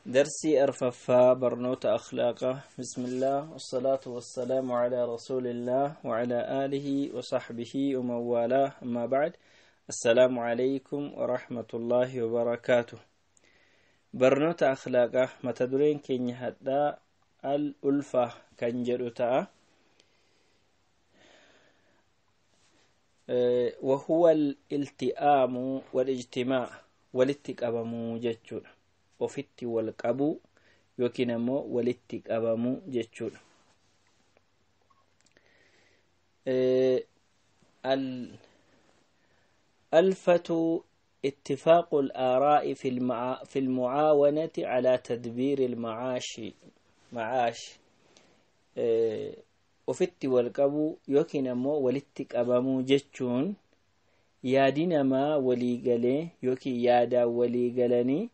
درسي أرففا برنوت أخلاقه. بسم الله والصلاة والسلام على رسول الله وعلى آله وصحبه ومن والاه، أما بعد. السلام عليكم ورحمة الله وبركاته. برنوت أخلاقه متدرين كن هدا الألفة كان جرؤتا، وهو الالتئام والاجتماع والاتقابم جتشون ofitti wal qabu yookiin ammoo walitti qabamu jechuudha. الألفة اتفاق الآراء في المعاونة على تدبير المعاش ofitti wal qabu yookiin ammoo walitti qabamu jechuun yaadina ma walii galee yookiin yaada walii galanii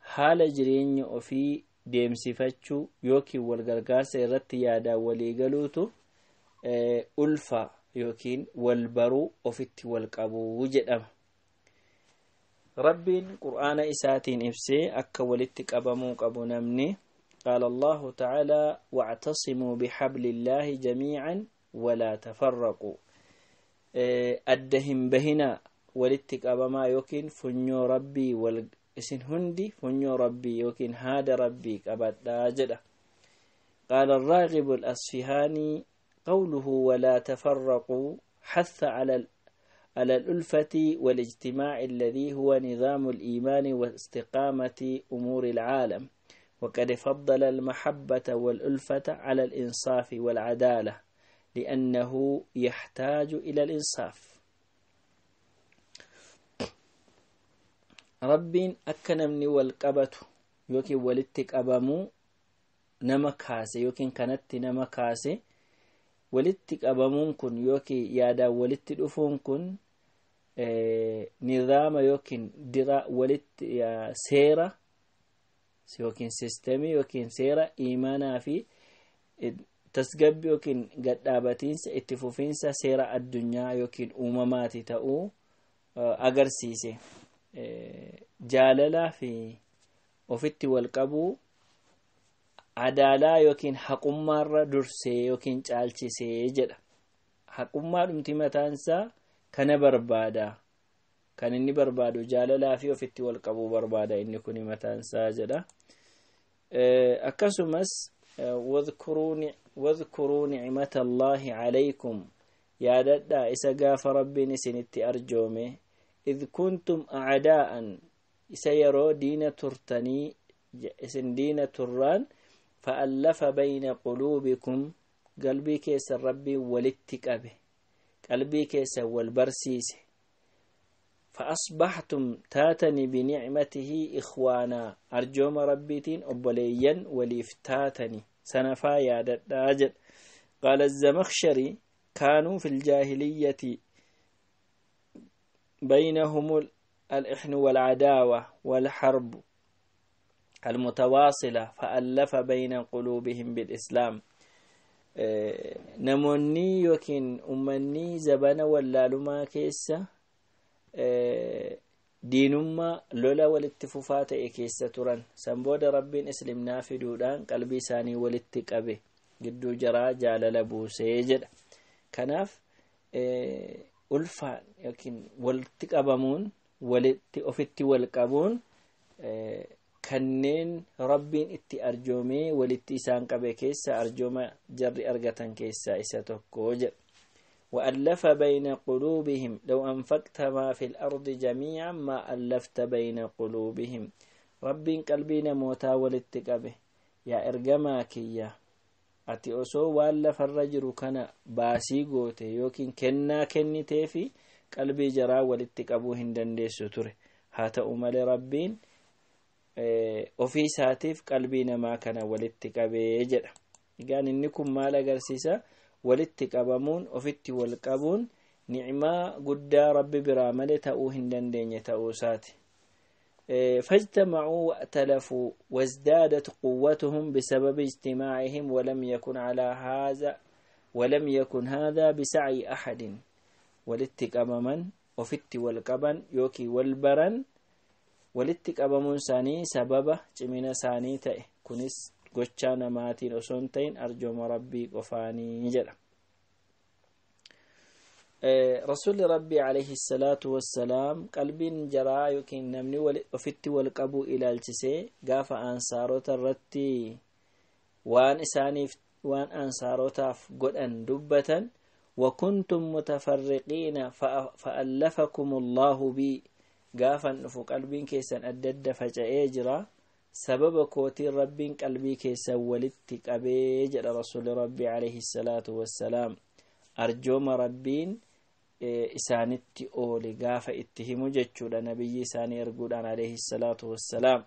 haala jireenya ofii deemsifachuu yookiin wal gargaarsa irratti yaada walii galuutu ulfa yookiin wal baruu ofitti wal qabuu jedhama. Rabbiin qur'aana isaatiin ibsee akka walitti qabamuu qabu namni قال الله تعالى واعتصموا بحبل الله جميعا ولا تفرقوا. أدهم بهنا walitti qabamaa yookiin funyoo rabbii wal isin hundi funyoo rabbii yookiin haada rabbii qabadhaa jedha. قال الراغب الأصفهاني قوله ولا تفرقوا حث على الألفة والاجتماع الذي هو نظام الإيمان واستقامة أمور العالم، وقد فضل المحبة والألفة على الإنصاف والعدالة لأنه يحتاج إلى الإنصاف. ربين أكنمني والقبته يوكي ولتك أبامو نمكاسي يوكي كانت نمكاسي ولتك أبامون كن يوكي يادا ولتك أفون كن نظام يوكي درا ولت يا سيرة يوكي سيستمي يوكي سيرة إيمانا في تسقب يوكي قدابتينس اتفوفينس سيرة الدنيا يوكي أمماتي تأو أغرسيسي jaalalaa fi ofitti wal qabuu adaalaa yookiin haqummaarra dursee yookiin caalchisee jedha. Haqummaa dhumti mataansaa kana barbaada, kan inni barbaadu jaalalaa fi ofitti wal qabuu barbaada inni kun mataansaa jedha. Akkasumas wadhkuruu ni'mata Allaahi alaykum, yaadadhaa isa gaafa rabbiin isinitti arjoome إذ كنتم أعداء سيروا دين ترتني اسم دين تران فألف بين قلوبكم قلبي كيس الربي ولتك أبه قلبي كيس والبرسيس فأصبحتم تاتني بنعمته إخوانا أرجوم ربيتين أبليا وليفتاتني سنفا يا داجل. قال الزمخشري كانوا في الجاهلية بينهم الإحن والعداوة والحرب المتواصلة فألف بين قلوبهم بالإسلام. نموني يوكين أمني زبنا ولا لما كيسة دينما لولا والاتفوفات كيسة تران سنبود ربين اسلمنا في دودان قلبي ساني والاتقابه جدو جرا جال لبو سيجد كناف ulfaan yookiin walitti qabamuun walitti ofitti wal qabuun kanneen rabbiin itti arjoomee walitti isaan qabe keessa arjooma jarri argatan keessa isa tokko jedha. وألف بين قلوبهم لو أنفقت ما في الأرض جميعا ما ألفت بين قلوبهم. ربين قلبنا موتا ولتقبه يا إرجماكيا ati osoo waan lafarra jiru kana baasii goote yookiin kennaa kennitee fi qalbii jaraa walitti qabuu hin dandeessu ture. haa ta'u malee rabbiin ofii isaatiif qalbii namaa kana walitti qabee jedha. egaan inni kun maal agarsiisa? walitti qabamuun ofitti wal qabuun ni'maa guddaa rabbi biraa malee ta'uu hin dandeenye ta'uu isaati. فاجتمعوا وأتلفوا وازدادت قوتهم بسبب اجتماعهم ولم يكن هذا بسعي أحد. ولتقممن وفت والقبن يوكي والبرن walitti qabamuun isaanii sababa cimina isaanii ta'e kunis gochaa namaatiin osoo hin ta'in arjooma rabbii qofaanii jedha. Rasuulli rabbii alayhi salaatu wassalaam qalbiin jaraa yookiin namni ofitti wal qabuu ilaalchisee gaafa ansaarota irratti waan ansaarotaaf godhan dubbatan وكنتم متفرقين فألفكم الله بي غافن نفو قلبين كيسان أدد فجأة سبب كوتي ربين قلبي كيسان ولدتك أبي جرى رسول ربي عليه الصلاة والسلام أرجوم ربين إسانتي أولي غاف اتهمو جتشو لنبي إساني أرقودان عليه الصلاة والسلام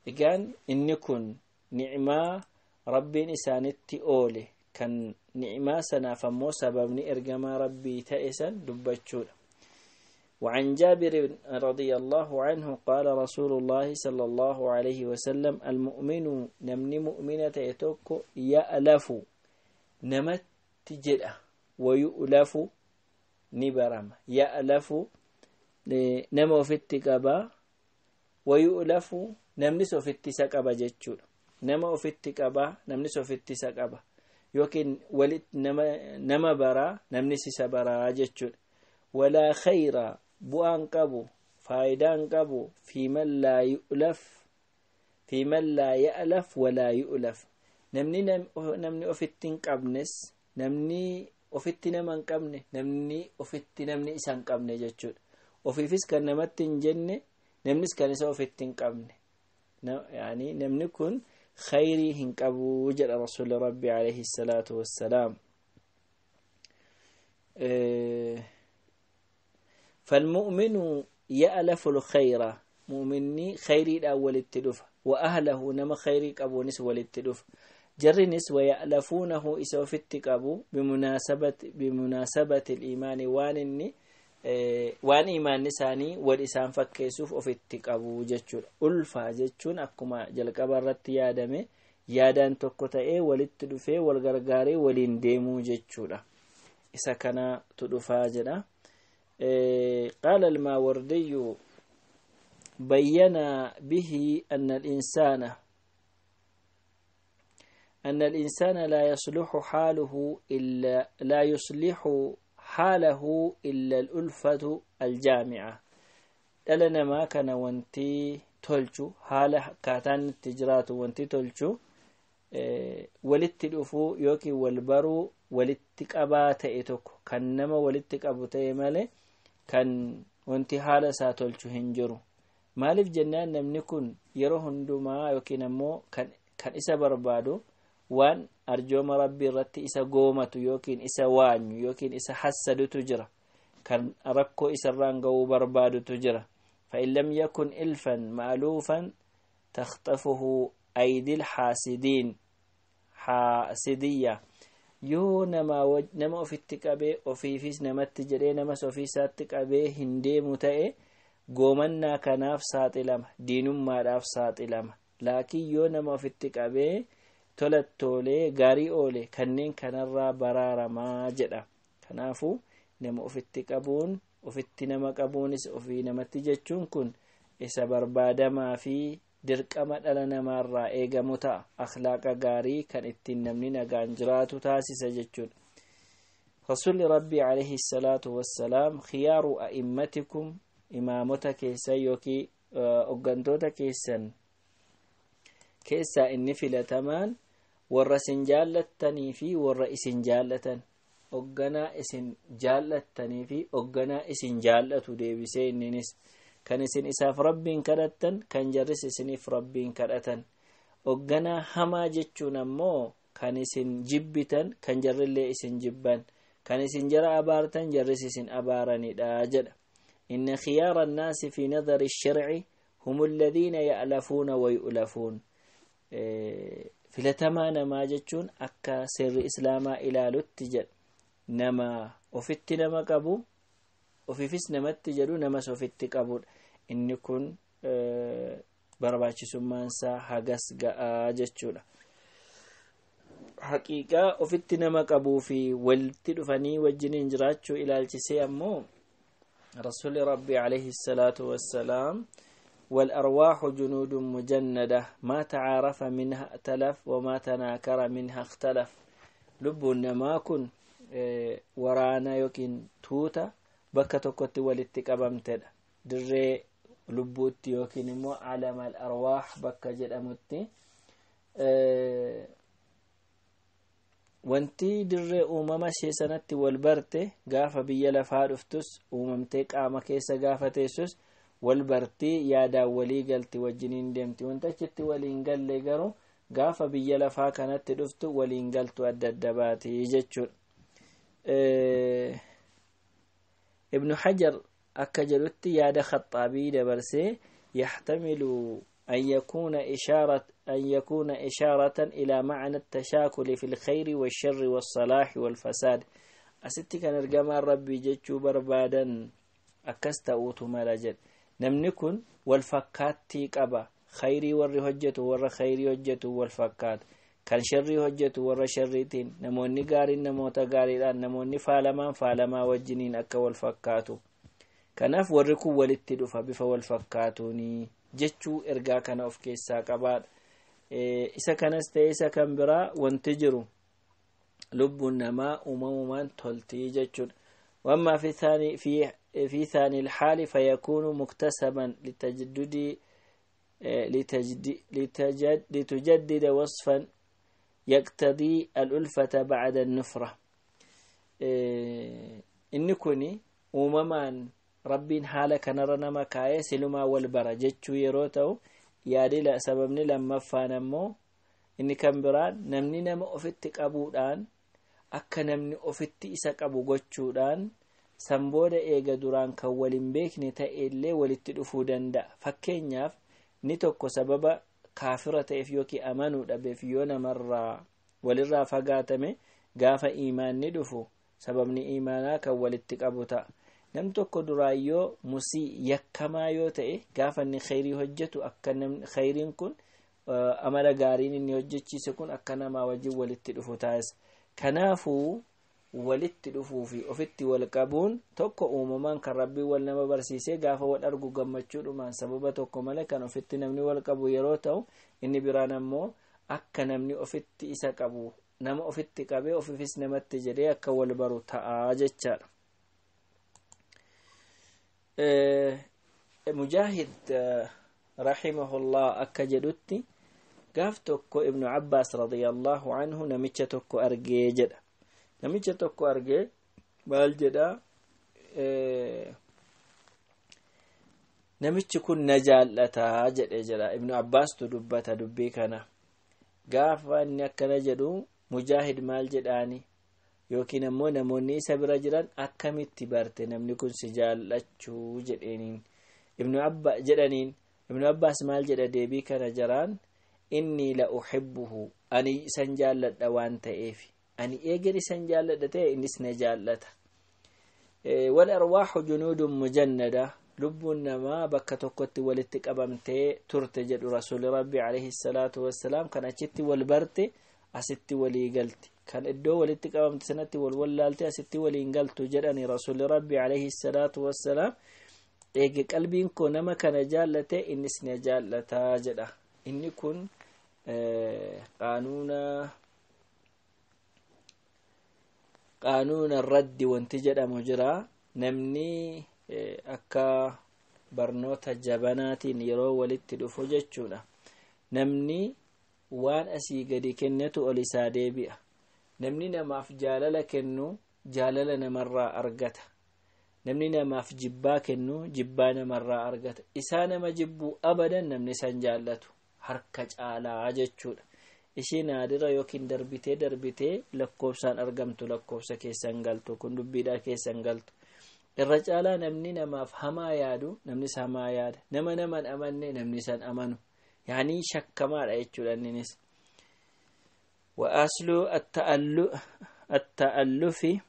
إذن إنكن نعمة ربين إسانتي أولي كان نعمة سنا فمو سببني إرجما ربي تأسا دبتشولا. وعن جابر رضي الله عنه قال رسول الله صلى الله عليه وسلم المؤمن نمني مؤمنة يتوكو يألف نمت جدأ ويؤلف نبرم يألف نمو في التقبى ويؤلف نمنسو في التسقبى جتشولا نمو في التقبى نمنسو في التسقبى يوكين ولد نما برا نمنسي سبرا جتشون ولا خير بوان قبو فايدان قبو في من لا يألف ولا يؤلف نمني أفتن قبنس نمني أفتن من قبنه نمني أفتن نمني إسان قبنه جتشون وفي فيس كان نمتن جنة نمنس كان إسان أفتن قبنه يعني نمني كن خيري هنكبو جل رسول ربي عليه الصلاة والسلام. فالمؤمن يألف الخير مؤمني خيري الأول التلف وأهله نما خيري كبو نسوى للتلف جر نسوى يألفونه إسوى في التكابو بمناسبة الإيمان waan imaanni isaanii wal isaan fakkeessuuf ofitti qabu jechuudha. Ulfaa jechuun akkuma jalqaba irratti yaadame yaadaan tokko ta'ee walitti dhufee wal gargaaree waliin deemuu jechuudha. Isa kanatu dhufaa jedha. Qaala al-Maawardiyu bayyana bihi anna al-insaana laa yuslihu حاله إلا الألفة الجامعة دلنا ما كان وانتي تلجو حاله كاتان التجرات وانتي تلجو ولتلفو يوكي والبرو ولتقبا تأتوك كانما ولتقبو تأمالي كان وانتي حالة ساتلجو هنجرو مالف جنان نمنكن يرو هندوما يوكي نمو كان إسا بربادو وان أرجوم ربي رتي إسا قومت يوكين إسا وانيو يوكين إسا حسد تجرى كان أركو إسا رانقو برباد تجرى فإن لم يكن إلفا مألوفا تخطفه أيدي الحاسدين حاسدية يو نما في التكابي وفي فيس نما التجري نما سوفي ساتكابي هندي متأي قومنا كناف ساتلم دين ما راف ساتلم لكن يو نما في التكابي tolattolee gaarii oole kanneen kanarraa baraaramaa jedha. Kanaafuu nama ofitti qabuun ofitti nama qabuunis ofii namatti jechuun kun isa barbaadamaa fi dirqama dhala namaarraa eegamu ta'a. Akhlaaqa gaarii kan ittiin namni nagaan jiraatu taasisa jechuudha. Rasuulli Rabbii alayhi salaatu wassalaam khiyaaru a'immatikum imaamota keessan yookiin hoggantoota keessan keessaa inni filatamaan warra isin jaallattanii fi warra isin jaallatan hogganaa isin jaallattanii fi hogganaa isin jaallatu deebisee inninis kan isin isaaf rabbiin kadhattan kan jarris isiniif rabbiin kadhatan hogganaa hamaa jechuun ammoo kan isin jibbitan kan jarrillee isin jibban kan isin jara abaartan jarris isin abaaranidha jedha. inna khiyaara annaasi fi nadari ash-shar'i hum alladhiina ya'lafuuna wa yu'lafuun. filatamaa namaa jechuun akka seerri islaamaa ilaalutti jedha nama ofitti nama qabu ofiifis namatti jedhu namas ofitti qabudha. inni kun barbaachisummaan isaa hagas ga'aa jechuudha. haqiiqaa ofitti nama qabuu fi walitti dhufanii wajjiniin jiraachuu ilaalchisee ammoo rasuulli rabbii alayhi salaatu wassalaam والأرواح جنود مجندة ما تعارف منها ائتلف وما تناكر منها اختلف لبنا ما كن ورانا يوكين توتا بكا توكوتي ولتك أبمتد دري لبوت يوكين مو علم الأرواح بكا جد أمتي wanti dirree uumama ishee sanatti wal barte gaafa biyya lafaa dhuftus uumamtee qaama keessa gaafa teessus wal bartii yaadaan walii galti wajjiniin deemti wanta achitti waliin galle garuu gaafa biyya lafaa kanatti dhuftu waliin galtu adda adda baati jechuudha. Ibn Hajar akka jedhutti yaada Khaxaabii dabarsee yahtamilu أن يكون إشارة إلى معنى التشاكل في الخير والشر والصلاح والفساد أستي كان رجما ربي جتشو بربادا أكست أوتو مالجد نمنكن والفكات تيك أبا خيري ور هجته ور خيري هجته والفكات كان شري هجته ور شريتين نموني قارين نموتا قارين نموني فالما وجنين أكا والفكاتو كناف وركو ولتدفا بفا والفكاتوني jechuu ergaa kana of keessaa qabaadha. Isa kanas ta'e isa kan biraa wanti jiru lubbuun namaa uumamumaan toltii jechuudha. Wamma fi thani الحال فيكون مكتسبا لتجدد وصفا يقتضي الألفة بعد النفرة. إن كوني uumamaan rabbiin haala kanarra nama kaa'ee silumaa wal bara jechuu yeroo ta'u yaadila sababni lammaffaan ammoo inni kan biraan namni nama ofitti qabuudhaan akka namni ofitti isa qabu gochuudhaan sanbooda eega duraan kan waliin beekne ta'e illee walitti dhufuu danda'a. Fakkeenyaaf ni tokko sababa kaafira ta'eef yookiin amanuu dhabeef yoo namarraa walirraa fagaatame gaafa iimaanni dhufu sababni iimaanaa kan walitti qabu ta'a. Nam tokko duraayyoo musii yakkamaa yoo ta'e gaafa inni khayrii hojjetu akka namni khayriin kun amala gaariin inni hojjechiise kun akka namaa wajjin walitti dhufu taasisa. Kanaafuu walitti dhufuu fi ofitti wal qabuun tokko uumamaan kan rabbii wal nama barsiisee gaafa wal argu gammachuudhumaan sababa tokko malee kan ofitti namni wal qabu yeroo ta'u inni biraan ammoo akka namni ofitti isa qabu nama ofitti qabee ofifis namatti jedhee akka wal baru ta'a jechaadha. Mujaahid rahimahullah akka jedhutti gaaf tokko Ibnu Abbaas radiyallahu anhu namicha tokko argee jedha. Namicha tokko argee maal jedha namichi kun na jaallataa jedhe jedha. Ibnu Abbaastu dubbata dubbii kana. Gaafa inni akkana jedhu Mujaahid maal jedhaani yookiin ammoo namoonni isa bira jiran akkamitti barte namni kun si jaallachuu jedhaniin Ibnu Abbaas maal jedha deebii kana jaraan inni la uhibbuhu ani isan jaalladha waan ta'eef ani eegani isan jaalladha ta'e innis na jaallata. Wal arwaahu junuudun mujannada lubbuun namaa bakka tokkotti walitti qabamtee turte jedhu rasuuli rabbi alayhi salaatu wassalaam kan achitti wal barte asitti walii galti kan iddoo walitti qabamte sanatti wal wallaalte asitti waliin galtu jedhani rasuuli rabbi alayhi salaatu wassalaam. Eege qalbiin koo nama kana jaallate innis na jaallataa jedha. Inni kun qaanuuna raddi wanti jedhamu jira. Namni akka barnoota jabanaatiin yeroo walitti dhufu jechuudha. Namni waan asii gadi kennetu ol isaa deebi'a. Namni namaaf jaalala kennu jaalala namarraa argata. Namni namaaf jibbaa kennu jibbaa namarraa argata. Isaa nama jibbuu abadan namni san jaallatu harka caalaa jechuudha. Ishii naadira yookiin darbitee lakkoofsaan argamtu lakkoofsa keessan galtu kun dubbiidhaa keessan galtu. Irra caalaa namni namaaf hamaa yaadu namni hamaa yaada. Nama naman amanne namni san amanu. Yani shakkamaadha jechuudha innis. Wa aslu at-ta'allufi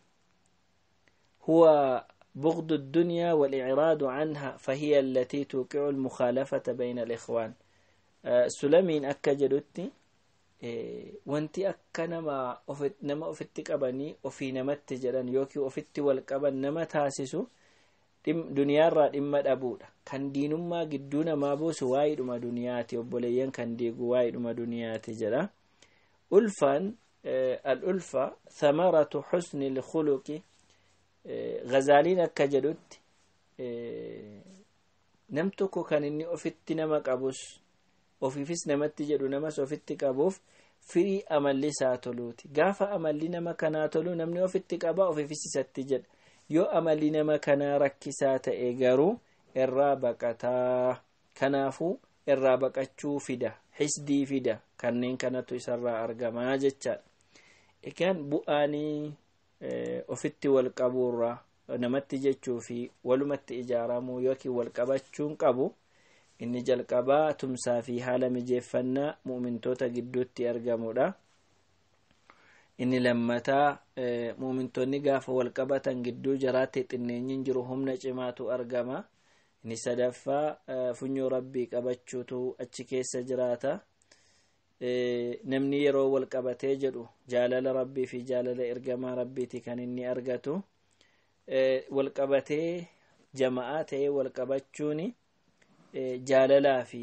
huwa بغض الدنيا والإعراض عنها فهي التي توقع المخالفة بين الإخوان. سلمين أكا جدوتي وانتي أكا نما أفتك أبني وفي نمت جران يوكي أفتي والكبن نما تاسسو duniyaarraa dhimma dhabuudha kan diinummaa gidduu namaa buusu waa'idhuma duniyaati obboleeyyan kan deegu waa'idhuma duniyaati jedha ulfaan al-ulfa thamaratu husni al-khuluqi Ghazaliin akka jedhutti nam tokko kan inni ofitti nama qabus ofiifis namatti jedhu namas ofitti qabuuf firii amalli isaa toluuti gaafa amalli nama kanaa tolu namni ofitti qaba ofiifis isatti jedha yoo amalli nama kanaa rakkisaa ta'e garuu irraa baqataa kanaafuu irraa baqachuu fida hisdii fida kanneen kanatu isarraa argamaa jechaadha egaan bu'aanii ofitti wal qabuurraa namatti jechuu fi walumatti ijaaramuu yookiin wal qabachuun qabu inni jalqabaa tumsaa fi haala mijeeffannaa mu'mintoota gidduutti argamudha inni lammataa mu'mintoonni gaafa wal qabatan gidduu jaraatti xinneenyin jiru humna cimaatu argama inni sadaffaa funyoo rabbii qabachuutu achi keessa jiraata namni yeroo wal qabatee jedhu jaalala rabbii fi jaalala ergamaa rabbiiti kan inni argatu wal qabatee jama'aa ta'ee wal qabachuuni jaalalaa fi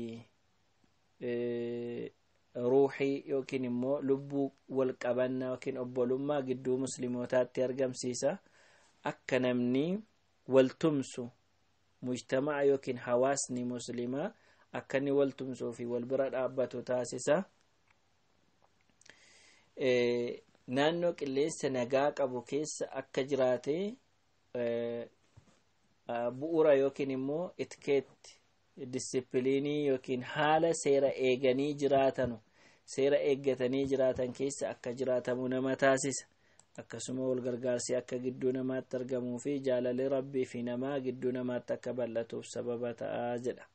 ruuxii yookiin immoo lubbuu wal qabannaa yookiin obbolummaa gidduu muslimootaatti argamsiisa akka namni wal tumsu mujtama'a yookiin hawaasni muslimaa akka inni wal tumsuu fi wal bira dhaabbatu taasisa naannoo qilleensa nagaa qabu keessa akka jiraate bu'uura yookiin immoo itikeetti disipiliinii yookiin haala seera eeganii jiraatanu seera eeggatanii jiraatan keessa akka jiraatamu nama taasisa akkasuma wal gargaarsi akka gidduu namaatti argamuu fi jaalalli rabbii fi namaa gidduu namaatti akka bal'atuuf sababa ta'a jedha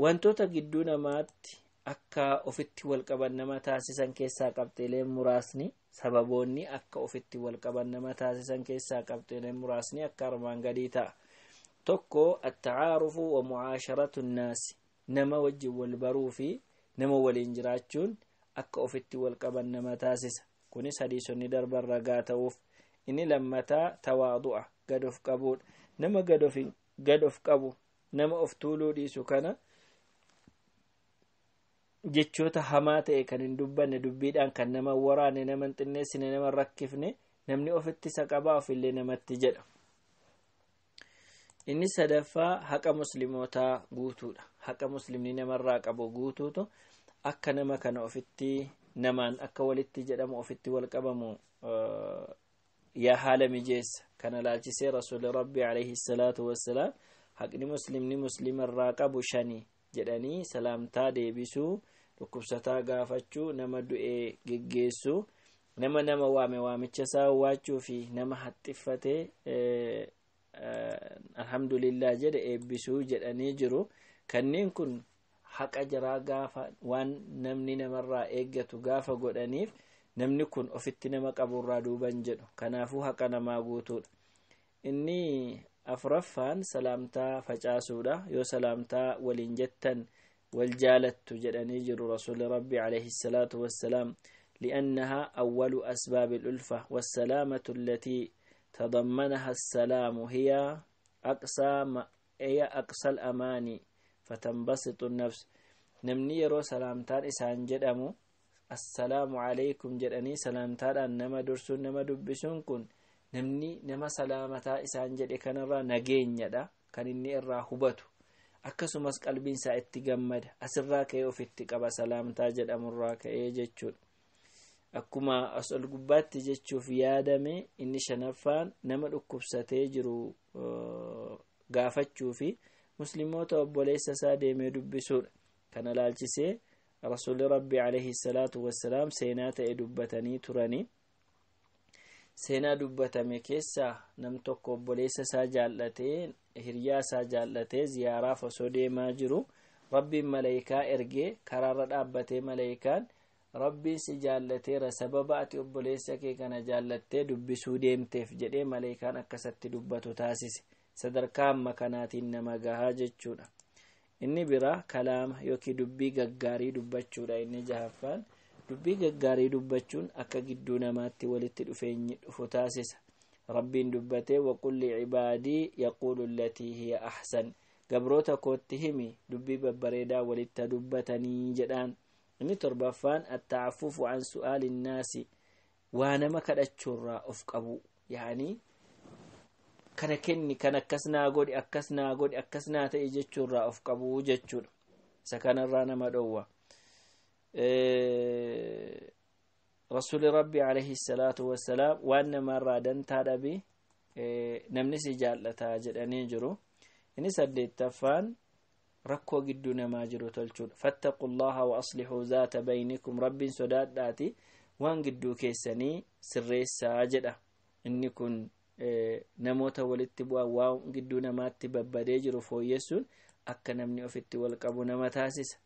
wantoota gidduu namaatti akka ofitti wal qaban nama taasisan keessaa qabxiileen muraasni sababoonni akka ofitti wal qaban nama taasisan keessaa qabxiileen muraasni akka armaan gadii ta'a tokko at-ta'aarufu wa mu'aasharatu an-naas nama wajjin wal baruu fi nama waliin jiraachuun akka ofitti wal qaban nama taasisa kunis hadiisonni darban ragaa ta'uuf inni lammataa tawaadu'a gad of qabuudha nama gad of qabu nama of tuuluu dhiisu kana jechoota hamaa ta'e kan hin dubbanne dubbiidhaan kan nama waraane nama xinneessine nama rakkifne namni ofitti isa qabaa ofillee namatti jedha inni sadaffaa haqa muslimootaa guutuudha haqa muslimni namarraa qabu guutuutu akka nama kana ofitti namaan akka walitti jedhamu ofitti wal qabamu yaa haala mijeessa kana laalchisee rasuuli rabbii alayhi salaatu wassalaam haqni muslimni muslimarraa qabu 5 jedhanii salaamtaa deebisuu dhukkubsataa gaafachuu nama du'ee geggeessuu nama waame waamicha isaa waachuu fi nama haxxiffatee alhamdulillah jedhe eebbisuu jedhanii jiru kanneen kun haqa jiraa gaafa waan namni namarraa eeggatu gaafa godhaniif namni kun ofitti nama qaburraa duuban jedhu kanaafuu haqa namaa guutuudha inni afraffaan salaamtaa facaasuudha yoo salaamtaa waliin jettan wal jaalattu jedhanii jiru rasuuli rabbi alayhi salaatu wassalaam لأنها أول أسباب الألفة والسلامة التي تضمنها السلام هي أقصى الأمان فتنبسط النفس نمني يرو سلامتان إسان جدامو السلام عليكم جداني سلامتان نما درسون نما دبسون كن نمني نما سلامتا إسان جد كنرا نجين يدا كان إني إرا هبتو أكسمس قلبين سأتجمد أسراك يوفتك أبا سلامتا جدام الراك جتشون akkuma asal gubbaatti jechuuf yaadame inni shanaffaan nama dhukkubsatee jiru gaafachuu fi muslimoota obboleessa isaa deemee dubbisuudha kana laalchisee rasuuli rabbi alayhi salaatu wassalaam seenaa ta'e dubbatanii turanii seenaa dubbatame keessa nam tokko obboleessa isaa jaallatee hiriyaa isaa jaallatee ziyaaraaf osoo deemaa jiru rabbiin malaayikaa ergee karaarra dhaabbatee malaayikaan rabbii si jaallateera sababa ati obboleessa kee kana jaallattee dubbisuu deemteef jedhee malaayikaan akkasatti dubbatu taasise sadarkaa amma kanaatiin nama gahaa jechuudha inni bira kalaama yookiin dubbii gaggaarii dubbachuudha inni jahaffaan dubbii gaggaarii dubbachuun akka gidduu namaatti walitti dhufeenyi dhufu taasisa ربين دبته وقل لعبادي يقول التي هي أحسن قبروتا كوتهمي دبي ببريدا ولت دبتني جدان إني تربفان التعفف عن سؤال الناس وانا ما كدتشورا افقبو يعني kana kenni kana akkasnaa godhi akkasnaa ta'e jechuurraa of qabu jechuudha isa kanarraa nama dhowwa rasuuli rabbi alayhi salaatu wassalaam waan namarraa dantaa dhabe namni si jaallataa jedhanii jiru inni saddeettaffaan rakkoo gidduu namaa jiru tolchuudha fattaqullaha wa aslihuu zaata baynikum rabbiin sodaadhaati waan gidduu keessanii sirreessaa jedha inni kun namoota walitti bu'an waan gidduu namaatti babbadee jiru fooyyessuun akka namni ofitti wal qabu nama taasisa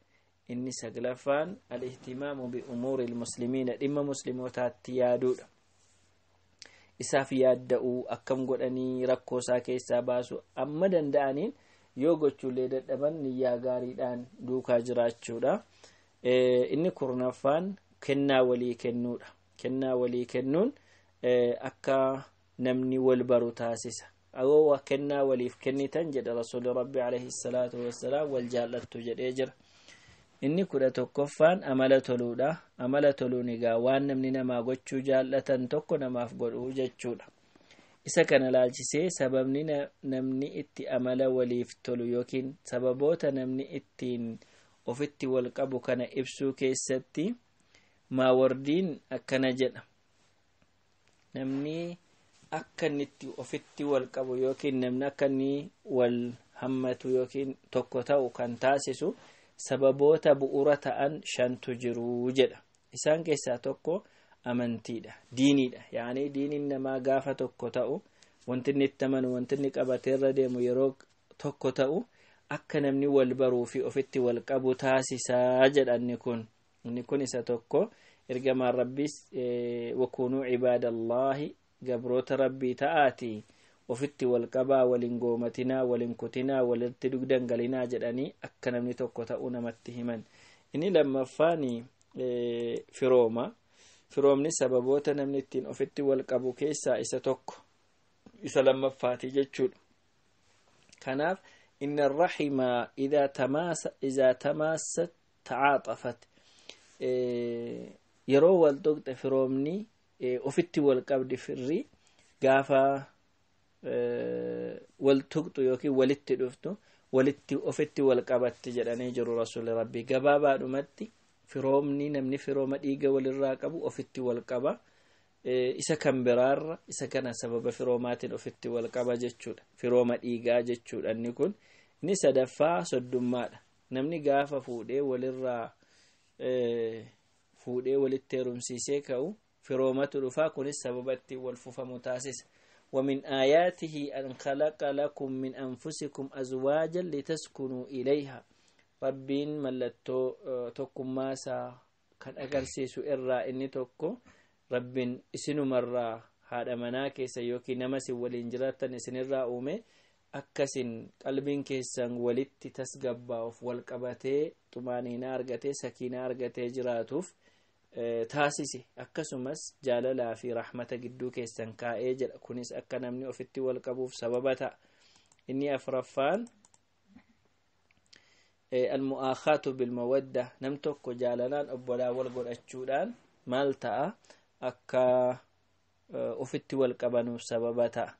inni saglaffaan al-ihtimaamu bi umuuri al-muslimiina dhimma muslimootaatti yaaduudha isaaf yaadda'uu akkam godhanii rakkoo isaa keessaa baasu amma danda'aniin yoo gochuulee dadhaban niyyaa gaariidhaan duukaa jiraachuudha inni kurnaffaan kennaa walii kennuudha kennaa walii kennuun akka namni wal baru taasisa awwa kennaa waliif kennitan jedha rasuuli rabbi alayhi salaatu wassalaam wal jaallattu jedhee jira inni 11ffaan amala toluudha amala toluun egaa waan namni namaa gochuu jaallatan tokko namaaf godhuu jechuudha isa kana laalchisee sababni namni itti amala waliif tolu yookiin sababoota namni ittiin ofitti wal qabu kana ibsuu keessatti maawardiin akkana jedha namni akka nitti ofitti wal qabu yookiin namni akka ni wal hammatu yookiin tokko ta'u kan taasisu sababoota bu'uura ta'an 5tu jiru jedha isaan keessaa tokko amantiidha diiniidha yaani diiniin namaa gaafa tokko ta'u wanti inni itti amanu wanti inni qabatee irra deemu yeroo tokko ta'u akka namni wal baruu fi ofitti wal qabu taasisaa jedha inni kun isa tokko ergamaan rabbiis wakunuu cibaadallahi gabroota rabbii ta'aati ofitti wal qabaa waliin goomatinaa waliin kutinaa walitti dugdan galinaa jedhanii akka namni tokko ta'uu namatti himan inni lammaffaan firoomni sababoota namni ittiin ofitti wal qabu keessaa isa tokko isa lammaffaati jechuudha kanaaf inna arrahima idha tamassat ta'aaxafat yeroo wal tuqxe firoomni ofitti wal qabdi firri gaafa wal tuqxu yookiin walitti dhuftu walitti ofitti wal qabatti jedhanii jiru rasuuli rabbii gabaabaadhumatti firoomni namni firooma dhiiga walirraa qabu ofitti wal qaba isa kan biraarra isa kana sababa firoomaatiin ofitti wal qaba jechuudha firooma dhiigaa jechuudha inni kun inni sadaffaa soddummaadha namni gaafa fuudhee walitti heerumsiisee ka'u firoomatu dhufaa kunis sababatti wal fufamu taasisa ومن آياته أن خلق لكم من أنفسكم أزواجا لتسكنوا إليها ربين ملتو توكم ماسا كان أغرسيسو إرّا إني توكو ربين إسنو مرّا هذا مناكي سيوكي نمسي والإنجراتا إسن إرّا أومي أكسن قلبين كيسان ولدت تسقباوف والقباتي طمانينا أرغتي سكينة أرغتي جراتوف taasisi akkasumas jaalalaa fi rahmata gidduu keessan kaa'ee jedha kunis akka namni ofitti wal qabuuf sababa ta'a inni afraffaan almu'aakhatu bilmawadda nam tokko jaalalaan obbolaa wal godhachuudhaan maal ta'a akka ofitti wal qabanuuf sababa ta'a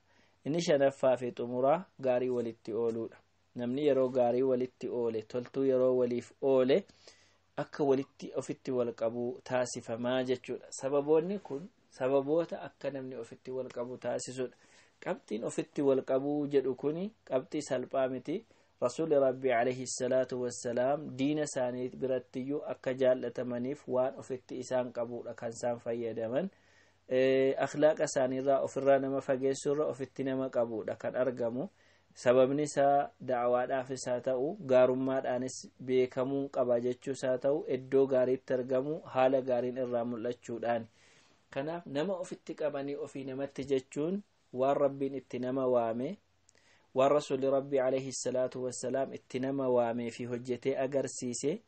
inni shanaffaa fi xumuraa gaarii walitti ooluudha namni yeroo gaarii walitti oole toltuu yeroo waliif oole akka walitti ofitti wal qabu taasifamaa jechuudha sababoonni kun sababoota akka namni ofitti wal qabu taasisudha qabxiin ofitti wal qabu jedhu kuni qabxii salphaa miti rasuuli rabbii alayhi salaatu wassalaam diina isaanii birattiyyuu akka jaallatamaniif waan ofitti isaan qabudha kan isaan fayyadaman akhlaaqa isaaniirraa ofirraa nama fageessurra ofitti nama qabudha kan argamu sababni isaa da'awaadhaaf isaa ta'u gaarummaadhaanis beekamuu qaba jechuu isaa ta'u iddoo gaariitti argamu haala gaariin irraa mul'achuudhaan kanaaf nama ofitti qabanii ofii namatti jechuun waan rabbiin itti nama waame waan rasuuli rabbii alayhi salaatu wassalaam itti nama waamee fi hojjetee agarsiise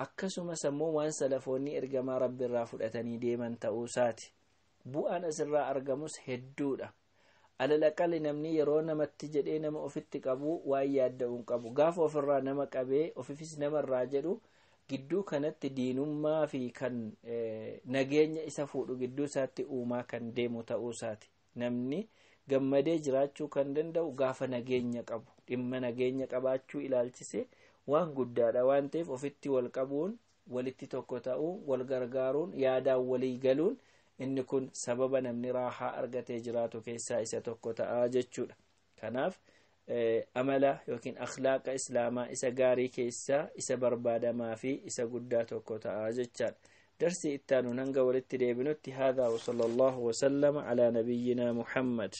akkasumas ammoo waan salafoonni ergamaa rabbi irraa fudhatanii deeman ta'uu isaati bu'aan asirraa argamus hedduudha alalaqali namni yeroo namatti jedhee nama ofitti qabu waan yaadda'uun qabu gaafa ofirraa nama qabee ofifis namarraa jedhu gidduu kanatti diinummaa fi kan nageenya isa fuudhu gidduu isaatti uumaa kan deemu ta'uu isaati. Namni gammadee jiraachuu kan danda'u gaafa nageenya qabu, dhimma nageenya qabaachuu ilaalchise waan guddaadha waan ta'eef ofitti wal qabuun, walitti tokko ta'uun, wal gargaaruun, yaadaan walii galuun inni kun sababa namni raahaa argatee jiraatu keessaa isa tokko ta'a jechuudha. Kanaaf amala yookiin akhlaaqa islaamaa isa gaarii keessaa isa barbaadamaa fi isa guddaa tokko ta'a jechaadha. درسي التانو ننقى ولتدي بنتي هذا وصلى الله وسلم على نبينا محمد.